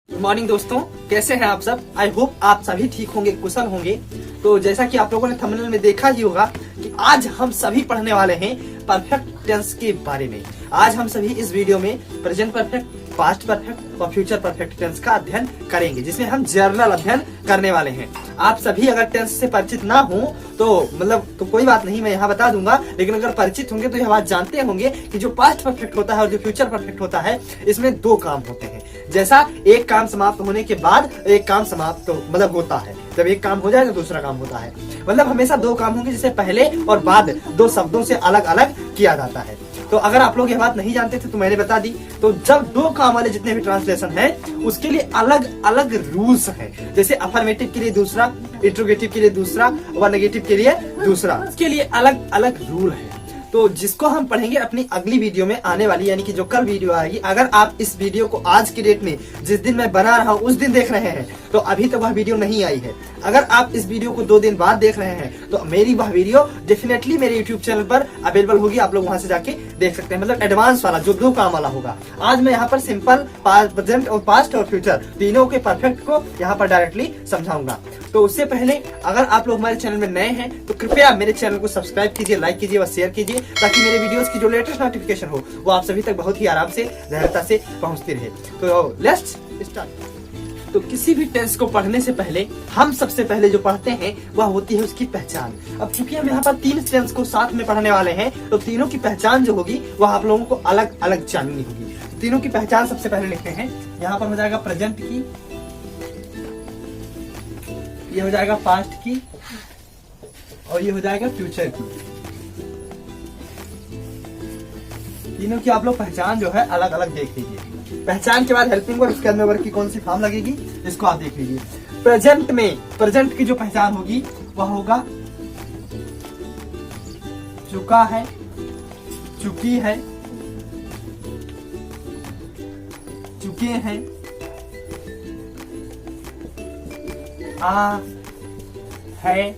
Good morning दोस्तों, कैसे हैं आप सब। आई होप आप सभी ठीक होंगे, कुशल होंगे। तो जैसा कि आप लोगों ने थंबनेल में देखा ही होगा कि आज हम सभी पढ़ने वाले हैं परफेक्ट टेंस के बारे में। आज हम सभी इस वीडियो में प्रेजेंट परफेक्ट, पास्ट परफेक्ट और फ्यूचर परफेक्ट टेंस का अध्ययन करेंगे, जिसमें हम जर्नल अध्ययन करने वाले हैं। आप सभी अगर टेंस से परिचित ना हो तो कोई बात नहीं, मैं यहाँ बता दूंगा। लेकिन अगर परिचित होंगे तो यह बात जानते होंगे कि जो पास्ट परफेक्ट होता है और जो फ्यूचर परफेक्ट होता है, इसमें दो काम होते हैं। जैसा एक काम समाप्त होने के बाद एक काम समाप्त होता है, जब एक काम हो जाए तो दूसरा काम होता है। हमेशा दो काम होंगे, जिसे पहले और बाद दो शब्दों से अलग अलग किया जाता है। तो अगर आप लोग यह बात नहीं जानते थे तो मैंने बता दी। तो जब दो काम वाले जितने भी ट्रांसलेशन है, उसके लिए अलग अलग रूल्स हैं। जैसे अफर्मेटिव के लिए दूसरा, इंट्रोगेटिव के लिए दूसरा और नेगेटिव के लिए दूसरा, इसके लिए अलग अलग रूल है। तो जिसको हम पढ़ेंगे अपनी अगली वीडियो में आने वाली, यानी कि जो कल वीडियो आएगी। अगर आप इस वीडियो को आज की डेट में, जिस दिन मैं बना रहा हूँ उस दिन देख रहे हैं, तो अभी तक वह वीडियो नहीं आई है। अगर आप इस वीडियो को 2 दिन बाद देख रहे हैं तो मेरी वह वीडियो डेफिनेटली मेरे यूट्यूब चैनल पर अवेलेबल होगी। आप लोग वहां से जाके देख सकते हैं। एडवांस वाला जो दो काम वाला होगा। आज मैं यहाँ पर सिंपल प्रेजेंट और पास्ट और फ्यूचर तीनों के परफेक्ट को यहाँ पर डायरेक्टली समझाऊंगा। तो उससे पहले अगर आप लोग हमारे चैनल में नए हैं तो कृपया मेरे चैनल को सब्सक्राइब कीजिए, लाइक कीजिए व शेयर कीजिए, ताकि मेरे वीडियोस की जो लेटेस्ट नोटिफिकेशन हो वो आप सभी तक बहुत ही आराम से, सहजता से पहुंचती रहे। तो लेट्स स्टार्ट। तो किसी भी टेंस को पढ़ने से पहले हम सबसे पहले जो पढ़ते हैं वह होती है उसकी पहचान। अब चूंकि हम यहाँ पर 3 टेंस को साथ में पढ़ने वाले हैं, तो तीनों की पहचान जो होगी वह आप लोगों को अलग अलग जाननी होगी। तीनों की पहचान सबसे पहले लिखते हैं। यहाँ पर हो जाएगा प्रेजेंट की, ये हो जाएगा पास्ट की और ये हो जाएगा फ्यूचर की। तीनों की आप लोग पहचान जो है अलग अलग देख लीजिए। पहचान के बाद हेल्पिंग वर्ब, उसके अंदर वर्ब की कौन सी फॉर्म लगेगी इसको आप देख लीजिए। प्रेजेंट में प्रेजेंट की जो पहचान होगी वह होगा चुका है, चुकी है, चुके हैं, आ है,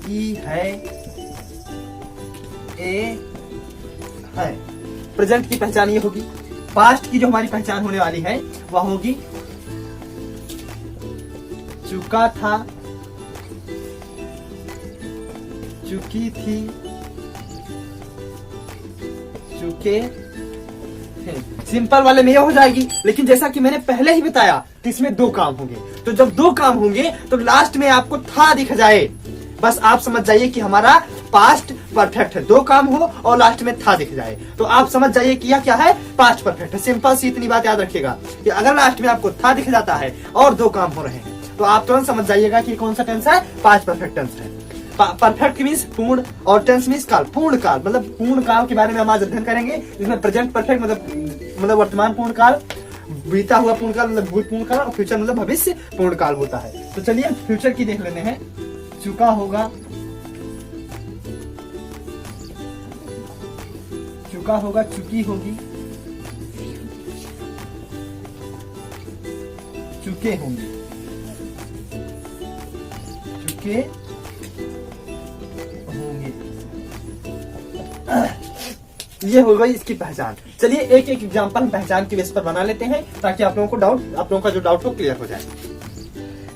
ई है, ए है। प्रेजेंट की पहचान ये होगी। पास्ट की जो हमारी पहचान होने वाली है वह होगी चुका था, चुकी थी, चुके हैं। सिंपल वाले में ये हो जाएगी। लेकिन जैसा कि मैंने पहले ही बताया कि इसमें दो काम होंगे। तो जब दो काम होंगे तो लास्ट में आपको था दिख जाए, बस आप समझ जाइए कि हमारा पास्ट परफेक्ट है। दो काम हो और लास्ट में था दिख जाए तो आप समझ जाइए कि यह क्या है, पास्ट परफेक्ट है। सिंपल सी इतनी बात याद रखिएगा कि अगर लास्ट में आपको था दिख जाता है और दो काम हो रहे हैं तो आप तुरंत समझ जाइएगा कि कौन सा टेंस है, पास्ट परफेक्ट टेंस है। परफेक्ट मीन्स पूर्ण और टेंस मीन्स काल। पूर्ण काल पूर्ण काल के बारे में हम आज अध्ययन करेंगे, जिसमें प्रेजेंट परफेक्ट मतलब वर्तमान पूर्ण काल, बीता हुआ पूर्ण काल मतलब भूत पूर्ण काल, और फ्यूचर मतलब भविष्य पूर्ण काल होता है। तो चलिए फ्यूचर की देख लेते हैं। चुका होगा, चुका होगा, चुकी होगी, चुके होंगे, चुके होंगे। ये हो गई इसकी पहचान। चलिए एक एक एग्जांपल हम पहचान की बेस पर बना लेते हैं, ताकि आप लोगों का जो डाउट हो क्लियर हो जाए।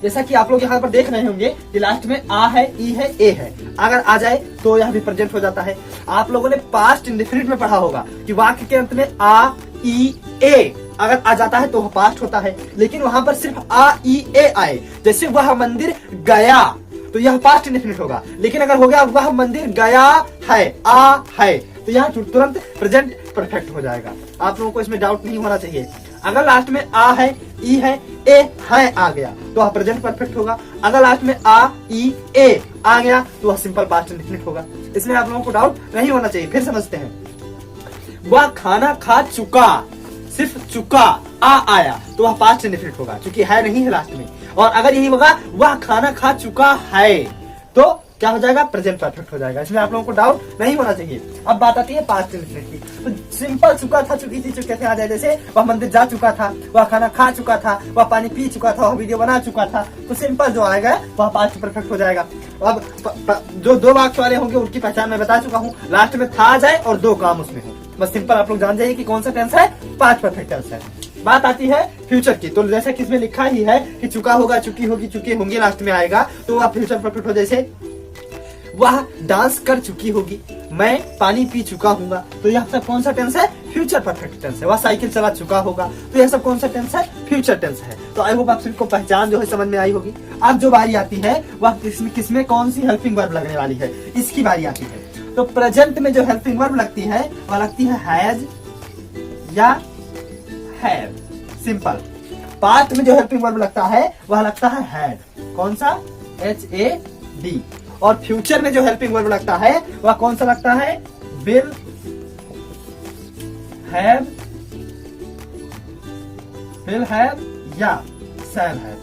जैसा कि आप लोग यहाँ पर देख रहे होंगे कि लास्ट में आ है, ई है, ए है। अगर आ जाए तो यह भी प्रेजेंट हो जाता है। आप लोगों ने पास्ट इंडेफिनिट में पढ़ा होगा कि वाक्य के अंत में आ, ई, ए अगर आ जाता है तो वह पास्ट होता है। लेकिन वहां पर सिर्फ आ, ई, ए आए, जैसे वह मंदिर गया तो यह पास्ट इंडेफिनिट होगा। लेकिन अगर हो गया वह मंदिर गया है, आ है, तो यहाँ तुरंत प्रेजेंट परफेक्ट हो जाएगा। आप लोगों को इसमें डाउट नहीं होना चाहिए। अगर लास्ट में आ है, ई है, ए है आ गया तो वह प्रेजेंट परफेक्ट होगा। अगर लास्ट में आ, ई, ए आ गया तो वह सिंपल पास्ट इंडेफिनिट होगा। इसमें आप लोगों को डाउट नहीं होना चाहिए। फिर समझते हैं। वह खाना खा चुका, सिर्फ चुका आ आया तो वह पास्ट इंडेफिनिट होगा, क्योंकि है नहीं है लास्ट में। और अगर यही होगा वह खाना खा चुका है तो क्या हो जाएगा, प्रेजेंट परफेक्ट हो जाएगा। इसमें आप लोगों को डाउट नहीं होना चाहिए। अब बात आती है पास्ट इंडेफिनिट की। तो सिंपल चुका था, चुकी थी, चुके थे आ जाए। जैसे वह मंदिर जा चुका था, वह खाना खा चुका था, वह पानी पी चुका था, वह वीडियो बना चुका था, तो सिंपल जो आएगा वह पास्ट परफेक्ट हो जाएगा। अब जो दो वाक्य वाले होंगे उनकी पहचान मैं बता चुका हूँ। लास्ट में था आ जाए और दो काम उसमें हो, बस सिंपल आप लोग जान जाइए कि कौन सा टेंस है, पास्ट परफेक्ट टेंस है। बात आती है फ्यूचर की, तो जैसा कि इसमें लिखा ही है कि चुका होगा, चुकी होगी, चुके होंगे लास्ट में आएगा, तो वह फ्यूचर परफेक्ट हो। जैसे वह डांस कर चुकी होगी, मैं पानी पी चुका हूँ, तो यह सब कौन सा टेंस है? फ्यूचर परफेक्ट टेंस है। वह साइकिल चला चुका होगा, तो यह सब कौन सा टेंस है? फ्यूचर टेंस है। तो आई होप आप सभी को पहचान जो है समझ में आई होगी। अब जो बारी आती है वह किसमें कौन सी हेल्पिंग वर्ब लगने वाली है, इसकी बारी आती है। तो प्रेजेंट में जो हेल्पिंग वर्ब लगती है वह लगती है हैज या हैव, सिंपल। पास्ट में जो हेल्पिंग वर्ब लगता है वह लगता है हैड, कौन सा? HAD। और फ्यूचर में जो हेल्पिंग वर्ब लगता है वह कौन सा लगता है? विल हैव या शैल हैव।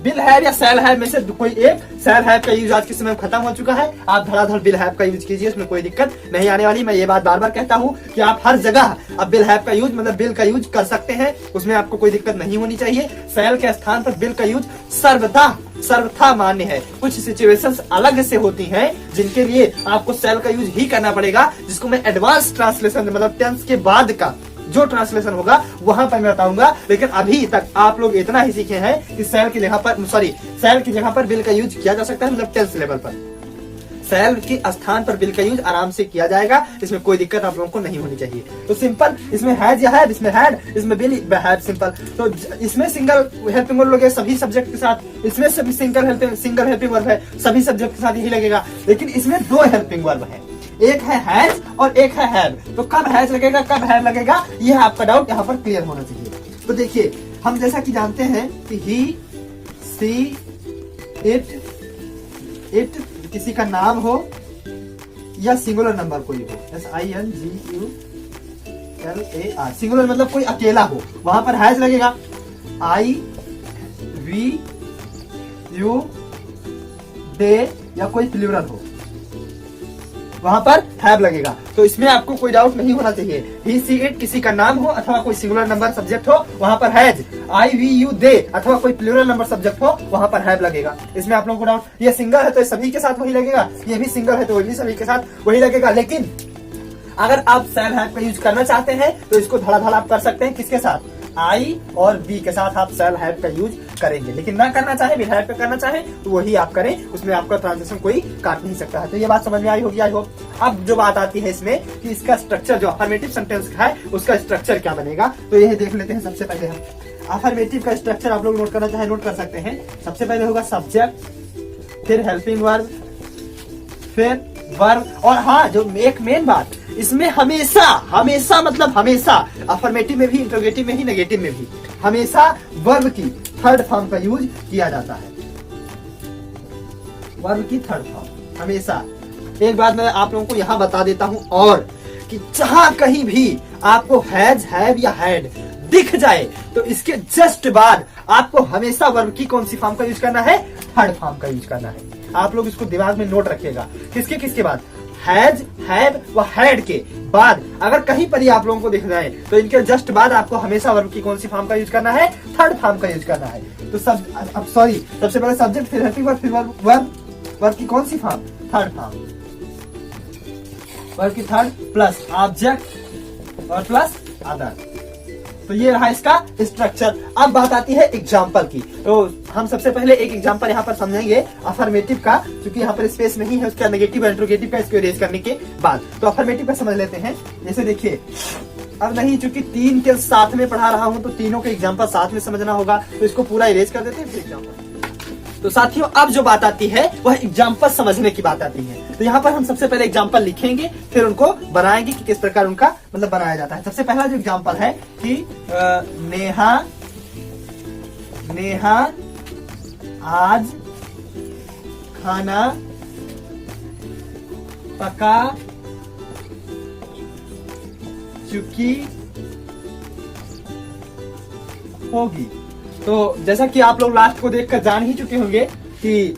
विल हैव या शैल हैव में से कोई एक। शैल हैव का यूज आज के समय में खत्म हो चुका है, आप धड़ाधड़ विल हैव का यूज कीजिए, उसमें कोई दिक्कत नहीं आने वाली। मैं ये बात बार बार कहता हूँ कि आप हर जगह अब विल हैव का यूज मतलब विल का यूज कर सकते हैं, उसमें आपको कोई दिक्कत नहीं होनी चाहिए। शैल के स्थान पर विल का यूज सर्वथा मान्य है। कुछ सिचुएशंस अलग से होती हैं जिनके लिए आपको शैल का यूज ही करना पड़ेगा, जिसको मैं एडवांस ट्रांसलेशन मतलब टेंस के बाद का जो ट्रांसलेशन होगा वहां पर मैं बताऊंगा। लेकिन अभी तक आप लोग इतना ही सीखे हैं कि शैल की जगह पर विल का यूज किया जा सकता है, मतलब टेंस लेवल पर शैल के स्थान पर विल का यूज आराम से किया जाएगा, इसमें कोई दिक्कत आप लोगों को नहीं होनी चाहिए। तो सिंपल, इसमें हैज या हैव, इसमें हैड, इसमें विल हैव, सिंपल। तो इसमें सिंगल हेल्पिंग वर्ब लगेगा सभी सब्जेक्ट के साथ, इसमें सभी सिंगल हेल्पिंग वर्ब है, सभी सब्जेक्ट के साथ यही लगेगा। लेकिन इसमें दो हेल्पिंग वर्ब है, एक है हैज और एक है हैव। तो कब हैज लगेगा कब हैव लगेगा, यह आपका डाउट यहाँ पर क्लियर होना चाहिए। तो देखिए, हम जैसा कि जानते हैं कि ही, सी, इट किसी का नाम हो या सिंगुलर नंबर कोई हो, SINGULAR, सिंगुलर मतलब कोई अकेला हो, वहां पर हैज लगेगा। I, we, you, they या कोई प्लूरल हो, वहां पर हैव लगेगा। तो इसमें आपको कोई डाउट नहीं होना चाहिए। ही, सी, इट किसी का नाम हो अथवा कोई सिंगुलर नंबर सब्जेक्ट हो, वहां पर has. I, we, you, they अथवा कोई प्लूरल नंबर सब्जेक्ट हो, वहां पर हैव लगेगा। इसमें आप लोगों को डाउट, ये सिंगल है तो सभी के साथ वही लगेगा, ये भी सिंगल है तो भी सभी के साथ वही लगेगा। लेकिन अगर आप शैल हैव का यूज करना चाहते हैं तो इसको धड़ाधड़ आप कर सकते हैं, किसके साथ? आई और बी के साथ आप शैल हैव का यूज करेंगे। लेकिन ना करना चाहे, विल हैव का करना चाहे तो वही आप करें, उसमें आपका ट्रांजेक्शन कोई काट नहीं सकता है। तो ये बात समझ में आई होगी आई होप। अब जो बात आती है इसमें कि इसका स्ट्रक्चर जो अफर्मेटिव सेंटेंस का है उसका स्ट्रक्चर क्या बनेगा, तो यह देख लेते हैं। सबसे पहले हम अफर्मेटिव का स्ट्रक्चर आप लोग नोट करना चाहे नोट कर सकते हैं। सबसे पहले होगा सब्जेक्ट, फिर हेल्पिंग वर्ब, फिर वर्ब। और हाँ, जो एक मेन बात, इसमें हमेशा मतलब हमेशा, अफर्मेटिव में भी, इंटरोगेटिव में ही, नेगेटिव में भी, हमेशा वर्ब की थर्ड फॉर्म का यूज किया जाता है। वर्ब की थर्ड फॉर्म हमेशा। एक बात मैं आप लोगों को यहां बता देता हूं और कि जहां कहीं भी आपको हैज, हैव या हैड दिख जाए तो इसके जस्ट बाद आपको हमेशा वर्ब की कौन सी फॉर्म का यूज करना है? थर्ड फॉर्म का यूज करना है। आप लोग इसको दिमाग में नोट रखिएगा। किसके बाद? हैज, हैव व हैड के बाद अगर कहीं पर ही आप लोगों को दिख जाए तो इनके जस्ट बाद आपको हमेशा वर्ब की कौन सी फॉर्म का यूज करना है? थर्ड फॉर्म का यूज करना है। तो सबसे पहले सब्जेक्ट, फिर हेल्पिंग वर्ब, फिर वर्ब की कौन सी फॉर्म? Third form. वर्ब की थर्ड प्लस ऑब्जेक्ट और प्लस अदर। तो ये रहा इसका स्ट्रक्चर। अब बात आती है एग्जाम्पल की। तो हम सबसे पहले एक एग्जाम्पल यहाँ पर समझेंगे अफर्मेटिव का, क्योंकि यहाँ पर स्पेस नहीं है उसका, नेगेटिव इंट्रोगेटिव का इसको इरेज करने के बाद। तो अफर्मेटिव का समझ लेते हैं। जैसे देखिए, अब नहीं, चूंकि तीन के साथ में पढ़ा रहा हूँ तो तीनों के एग्जाम्पल साथ में समझना होगा, तो इसको पूरा इरेज कर देते हैं फिर एग्जाम्पल। तो साथियों, अब जो बात आती है वह एग्जाम्पल समझने की बात आती है। तो यहाँ पर हम सबसे पहले एग्जाम्पल लिखेंगे, फिर उनको बनाएंगे कि किस प्रकार उनका मतलब बनाया जाता है। सबसे पहला जो एग्जाम्पल है कि नेहा आज खाना पका चुकी होगी। तो जैसा कि आप लोग लास्ट को देखकर जान ही चुके होंगे कि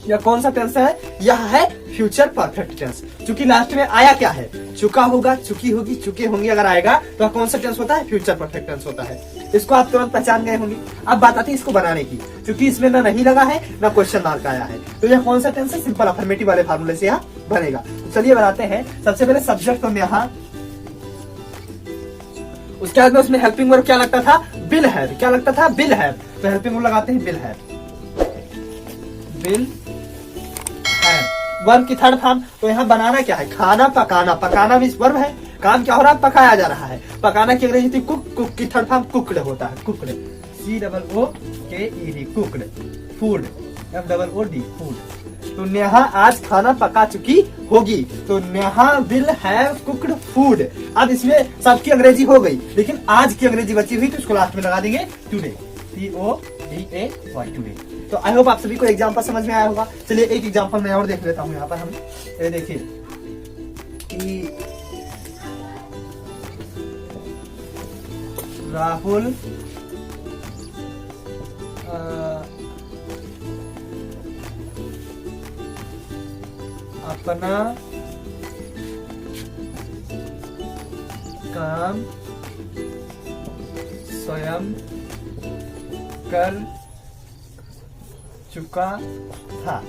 यह कौन सा टेंस है, यह है फ्यूचर परफेक्ट टेंस। क्योंकि लास्ट में आया क्या है? चुका होगा, चुकी होगी, चुके होंगे अगर आएगा तो कौन सा टेंस होता है? फ्यूचर परफेक्ट टेंस होता है। इसको आप तुरंत पहचान गए होंगे। अब बात आती है इसको बनाने की, क्योंकि इसमें ना नहीं लगा है ना क्वेश्चन मार्क आया है। तो यह कौन सा टेंस है? सिंपल अफर्मेटिव वाले फार्मूले से यहाँ बनेगा। तो चलिए बनाते हैं। सबसे पहले सब्जेक्ट हम यहाँ उसके बाद में उसमें हेल्पिंग वर्ब क्या लगता था, विल हैव, क्या लगता था, विल हैव, तो हेल्पिंग वर्ब लगाते हैं will have, will have. Verb की थर्ड फॉर्म, तो यहाँ बनाना क्या है, खाना पकाना, पकाना भी वर्ब है, काम क्या हो रहा है, पकाया जा रहा है। पकाना की अंग्रेजी थी कुक, कुक की थर्ड फॉर्म कुकड होता है, cooked, COOKED, cooked, food, FOOD, food. तो नेहा आज खाना पका चुकी होगी, तो Neha will have cooked food. अब इसमें सबकी अंग्रेजी हो गई, लेकिन आज की अंग्रेजी बची हुई, तो इसको लास्ट में लगा देंगे टुडे, TODAY, टुडे। तो आई होप आप सभी को एग्जाम्पल समझ में आया होगा। चलिए एक एग्जाम्पल मैं और देख लेता हूँ यहाँ पर हम, ये देखिए कि राहुल अपना काम स्वयं कर चुका था।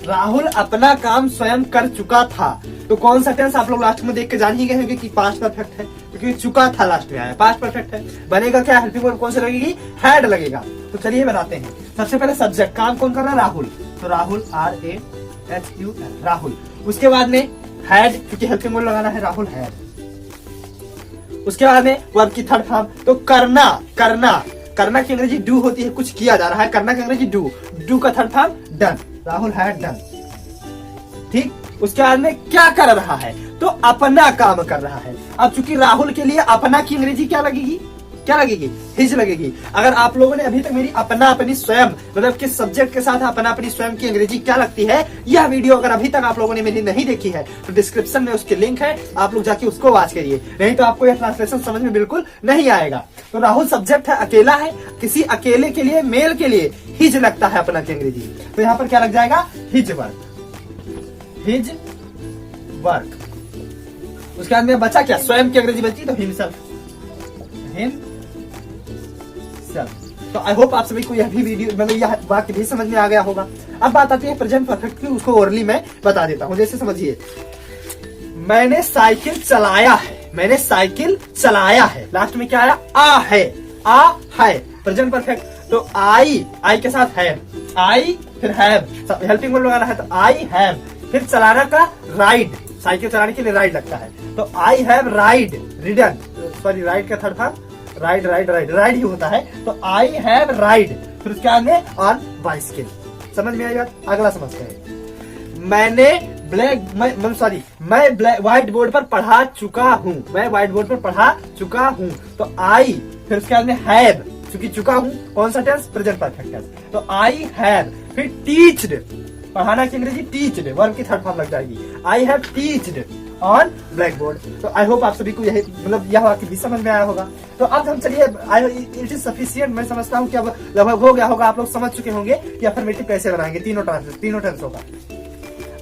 राहुल अपना काम स्वयं कर चुका था, तो कौन सा टेंस आप लोग लास्ट में देख के जान ही गए होंगे कि पास्ट परफेक्ट है, क्योंकि चुका था लास्ट में आया, पास्ट परफेक्ट है। बनेगा क्या, हेल्पिंग वर्ब कौन सा लगेगी, हैड लगेगा। तो चलिए बनाते हैं। सबसे पहले सब्जेक्ट, काम कौन कर रहा है, राहुल, तो राहुल RAHUL, राहुल। उसके बाद में हैड, क्योंकि हेल्पिंग वर्ब लगाना है, राहुल हैड। उसके बाद में वर्ब की थर्ड फॉर्म, तो करना, करना, करना की अंग्रेजी डू होती है, कुछ किया जा रहा है, करना की अंग्रेजी डू, डू का third form done, Rahul had done. ठीक, उसके बाद में क्या कर रहा है, तो अपना काम कर रहा है। अब चूंकि राहुल के लिए अपना की अंग्रेजी क्या लगेगी, क्या लगेगी, हिज लगेगी। अगर आप लोगों ने अभी तक मेरी अपना अपनी स्वयं, मतलब कि सब्जेक्ट के साथ अपना अपनी स्वयं की अंग्रेजी क्या लगती है, यह वीडियो अगर अभी तक आप लोगों ने मेरी नहीं देखी है, तो डिस्क्रिप्शन में उसकी लिंक है, आप लोग जाके उसको वॉच करिए, नहीं तो आपको यह ट्रांसलेशन समझ में बिल्कुल नहीं आएगा। तो राहुल सब्जेक्ट है, अकेला है, किसी अकेले के लिए, मेल के लिए हिज लगता है अपना की अंग्रेजी, तो यहाँ पर क्या लग जाएगा, हिज वर्क, हिज वर्क। उसके बाद में बचा क्या, स्वयं की अंग्रेजी बची, तो हिमसेल्फ, हिमसेल्फ। तो आई होप आप सभी को यह भी वीडियो, मतलब यह वाक्य भी समझ में आ गया होगा। अब बात आती है प्रेजेंट परफेक्ट की, उसको ओरली में बता देता हूँ। जैसे समझिए, मैंने साइकिल चलाया है, मैंने साइकिल चलाया है, लास्ट में क्या आया, आ है, आ है, प्रेजेंट परफेक्ट। तो आई, आई के साथ है, आई फिर हैव, हेल्पिंग वर्ब लगाना है, तो आई हैव, फिर चलाना का राइड, साइकिल चलाने के लिए राइड लगता है, तो I have ride, ridden, sorry ride का third form ride, ride, ride, ride ही होता है, तो आई हैव राइड, फिर उसके आगे ऑन बाइसिकल। समझ में आई बात, अगला समझते हैं। मैंने मैं व्हाइट बोर्ड पर पढ़ा चुका हूँ, मैं व्हाइट बोर्ड पर पढ़ा चुका हूँ, तो आई, फिर उसके बाद में हैव, चूंकि चुका हूँ, कौन सा टेंस, प्रेजेंट परफेक्ट टेंस, तो आई हैव, फिर टीच्ड, पढ़ाना की अंग्रेजी टीच्ड, वर्ब की थर्ड फॉर्म लग जाएगी, I have teached on blackboard. तो आई होप आप सभी को यही, मतलब यह वाक्य भी समझ में आया होगा। तो अब हम चलिए, इट इज सफिशिएंट, मैं समझता हूँ कि अब लगभग हो गया होगा, आप लोग समझ चुके होंगे कि अफर्मेटिव कैसे बनाएंगे, तीनों टेंसों का।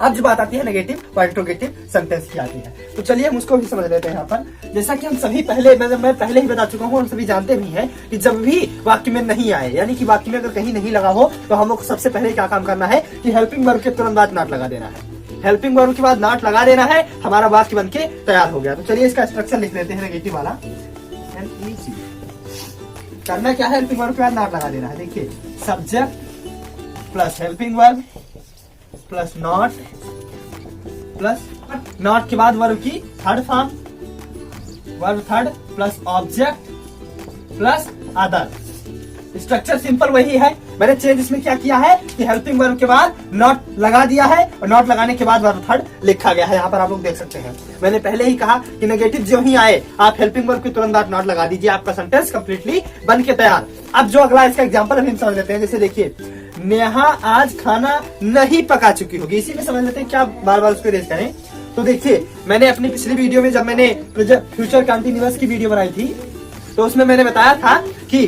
अब जो बात आती है नेगेटिव और इंट्रोगेटिव सेंटेंस की आती है, तो चलिए हम उसको भी समझ लेते हैं यहाँ पर। जैसा कि हम सभी पहले, मैं पहले ही बता चुका हूँ, हम सभी जानते भी हैं कि जब भी वाक्य में नहीं आए, यानी कि वाक्य में अगर कहीं नहीं लगा हो, तो हम लोग सबसे पहले क्या काम करना है कि हेल्पिंग वर्ब के तुरंत बाद नॉट लगा देना है, हेल्पिंग वर्ब के बाद नॉट लगा देना है, हमारा वाक्य बनके तैयार हो गया। तो चलिए इसका स्ट्रक्चर लिख लेते हैं, नेगेटिव वाला, NEG। करना क्या है, हेल्पिंग वर्ब के बाद नॉट लगा देना है। देखिए, subject plus helping verb plus not, plus not के बाद वर्ब की third form, verb third plus object plus other. Structure simple वही है, मैंने चेंज इसमें क्या किया है कि हेल्पिंग वर्ब के बाद नॉट लगा दिया है, और नॉट लगाने के बाद वर्ब थर्ड लिखा गया है। यहाँ पर आप लोग देख सकते हैं, मैंने पहले ही कहा कि नेगेटिव जो ही आए, आप हेल्पिंग वर्ब के तुरंत बाद नॉट लगा दीजिए, आपका सेंटेंस कंप्लीटली बन के तैयार। अब जो अगला इसका एग्जाम्पल अभी हम समझ लेते हैं। जैसे देखिए, नेहा आज खाना नहीं पका चुकी होगी, इसी में समझ लेते हैं, क्या बार बार उसको रेज करें। तो देखिए, मैंने अपनी पिछली वीडियो में, जब मैंने फ्यूचर कंटिन्यूअस की वीडियो बनाई थी, तो उसमें मैंने बताया था कि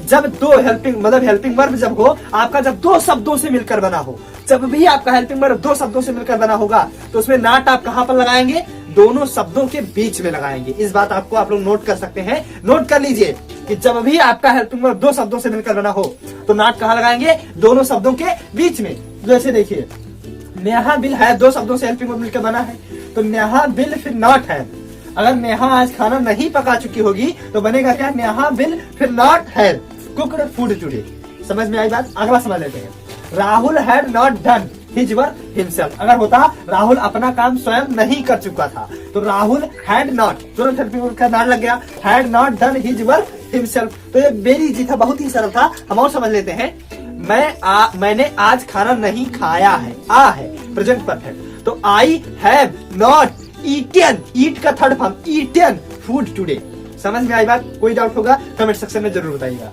जब दो हेल्पिंग वर्ब जब हो आपका, जब दो शब्दों से मिलकर बना हो, जब भी आपका हेल्पिंग वर्ब दो शब्दों से मिलकर बना होगा, तो उसमें नॉट आप कहां पर लगाएंगे, दोनों शब्दों के बीच में लगाएंगे। इस बात आपको आप लोग नोट कर सकते हैं, नोट कर लीजिए कि जब भी आपका हेल्पिंग वर्ब दो शब्दों से मिलकर बना हो, तो नॉट कहां लगाएंगे, दोनों शब्दों के बीच में। जैसे देखिए, नेहा बिल है, दो शब्दों से हेल्पिंग वर्ब मिलकर बना है, तो नेहा बिल फिर नॉट है। अगर नेहा आज खाना नहीं पका चुकी होगी तो बनेगा क्या, नेहा विल फिर not have cooked food today. समझ में आई बात? अगला समझ लेते हैं। Rahul had not done his work himself. अगर होता राहुल अपना काम स्वयं नहीं कर चुका था, तो राहुल हैड नॉट, तुरंत हेल्पिंग वर्ब का नाम लग गया, had not done his work himself. तो ये वेरी इजी था, बहुत ही सरल था। हम और समझ लेते हैं। मैंने आज खाना नहीं खाया है, आ है प्रेजेंट परफेक्ट, तो I have not eaten, eat का third form eaten food today. समझ में आई बात? कोई डाउट होगा कमेंट सेक्शन में जरूर बताइएगा।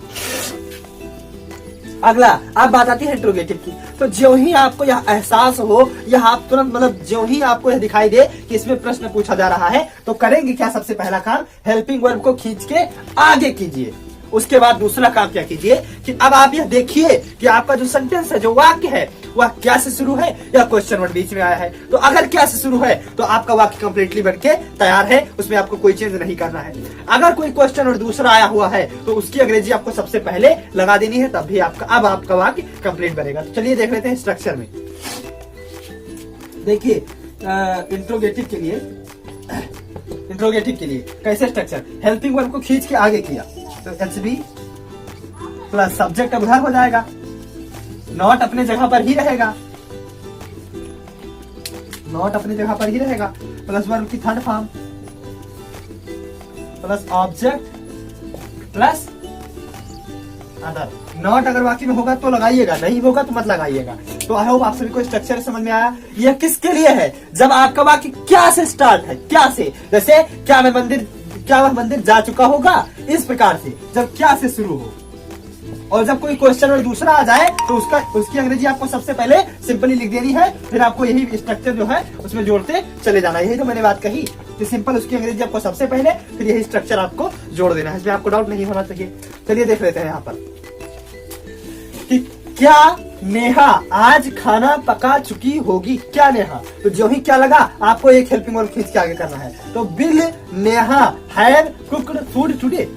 अगला अब बात आती है इंट्रोगेटिव की। तो जो ही आपको यह एहसास हो, यह आप तुरंत मतलब जो ही आपको यह दिखाई दे कि इसमें प्रश्न पूछा जा रहा है, तो करेंगे क्या? सबसे पहला काम हेल्पिंग वर्ब को खींच के आगे कीजिए। उसके बाद दूसरा काम क्या कीजिए कि अब आप यह देखिए कि आपका जो सेंटेंस है, जो वाक्य है, वह क्या से शुरू है या क्वेश्चन वर्ड बीच में आया है। तो अगर क्या से शुरू है तो आपका वाक्य कंप्लीटली बनके तैयार है, उसमें आपको कोई चेंज नहीं करना है। अगर कोई क्वेश्चन वर्ड दूसरा आया हुआ है तो उसकी अंग्रेजी आपको सबसे पहले लगा देनी है, तब भी आपका वाक्य कंप्लीट बनेगा। तो चलिए देख लेते हैं स्ट्रक्चर में। देखिए इंट्रोगेटिव के लिए कैसे स्ट्रक्चर, हेल्पिंग वर्ब को खींच के आगे किया तो HB प्लस सब्जेक्ट अब उधर हो जाएगा, नॉट अपने जगह पर ही रहेगा, प्लस वर्ब की third form plus object plus other. Not अगर वाक्य में होगा तो लगाइएगा, नहीं होगा तो मत लगाइएगा। तो आई होप आप सभी को स्ट्रक्चर समझ में आया। यह किसके लिए है? जब आपका वाक्य क्या से स्टार्ट है, क्या से, जैसे क्या वह मंदिर जा चुका होगा, इस प्रकार से जब क्या से शुरू हो। और जब कोई क्वेश्चन और दूसरा आ जाए तो उसकी अंग्रेजी आपको सबसे पहले सिंपली लिख देनी है, फिर आपको यही स्ट्रक्चर जो है उसमें जोड़ते चले जाना। यही तो मैंने बात कही कि सिंपल उसकी अंग्रेजी आपको सबसे पहले, फिर यही स्ट्रक्चर आपको जोड़ देना है। इसमें आपको डाउट नहीं होना चाहिए। चलिए देख लेते हैं यहाँ पर कि क्या नेहा आज खाना पका चुकी होगी। क्या नेहा, तो जो ही क्या लगा आपको एक हेल्पिंग वर्ब खींच के आगे करना है। तो will Neha have cooked food today,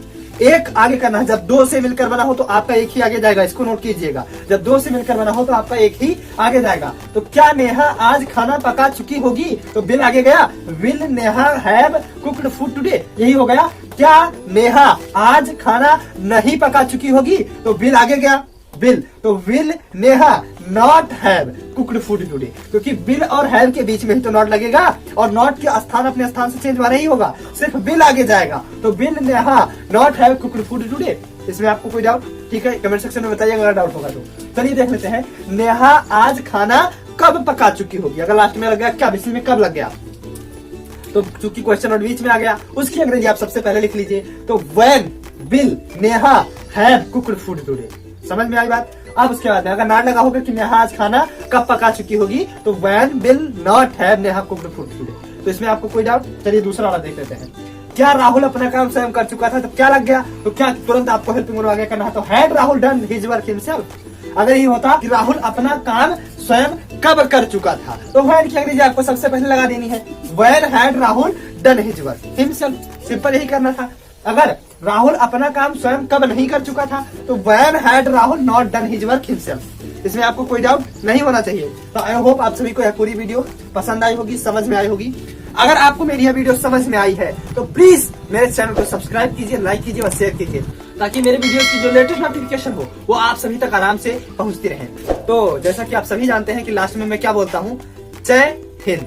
एक आगे करना है। जब दो से मिलकर बना हो तो आपका एक ही आगे जाएगा, इसको नोट कीजिएगा। जब दो से मिलकर बना हो तो आपका एक ही आगे जाएगा। तो क्या नेहा आज खाना पका चुकी होगी, तो विल आगे गया, will Neha have cooked food today, यही हो गया। क्या नेहा आज खाना नहीं पका चुकी होगी, तो विल आगे गया, विल, तो will Neha not have cooked food today, क्योंकि विल और हैव के बीच में ही तो नॉट लगेगा और नॉट के स्थान अपने स्थान से चेंज नहीं होगा, सिर्फ विल आगे जाएगा। तो will Neha not have cooked food today. इसमें आपको कोई डाउट? ठीक है, कमेंट सेक्शन में बताइएगा अगर डाउट होगा तो। चलिए देख लेते हैं, नेहा आज खाना कब पका चुकी होगी। अगर लास्ट में लग गया क्या, बीच में कब लग गया, तो चूंकि क्वेश्चन और बीच में आ गया, उसकी अंग्रेजी आप सबसे पहले लिख लीजिए। तो when will Neha have cooked food today. समझ में आई बात? अब उसके बाद अगर ना लगा होगा कि नेहा आज खाना कब पका चुकी होगी, तो when will not have Neha cooked food today. तो इसमें आपको कोई डाउट? चलिए दूसरा वाला देख लेते हैं। क्या राहुल अपना काम स्वयं कर चुका था, तो क्या लग गया, तो क्या तुरंत आपको हेल्पिंग वर्ब आगे करना है। तो had Rahul done his work himself. अगर ये होता कि राहुल अपना काम स्वयं कब कर चुका था, तो व्हेन की अंग्रेजी आपको सबसे पहले लगा देनी है, when had Rahul done his work himself. Simple यही करना था। अगर राहुल अपना काम स्वयं कब नहीं कर चुका था, तो when had Rahul not done his work himself. इसमें आपको कोई डाउट नहीं होना चाहिए। तो आई होप आप सभी को यह पूरी वीडियो पसंद आई होगी, समझ में आई होगी। अगर आपको मेरी यह वीडियो समझ में आई है तो प्लीज मेरे चैनल को सब्सक्राइब कीजिए, लाइक कीजिए और शेयर कीजिए, ताकि मेरे वीडियो की जो लेटेस्ट नोटिफिकेशन हो वो आप सभी तक आराम से पहुंचती रहे। तो जैसा कि आप सभी जानते हैं कि लास्ट में मैं क्या बोलता हूँ, जय हिंद।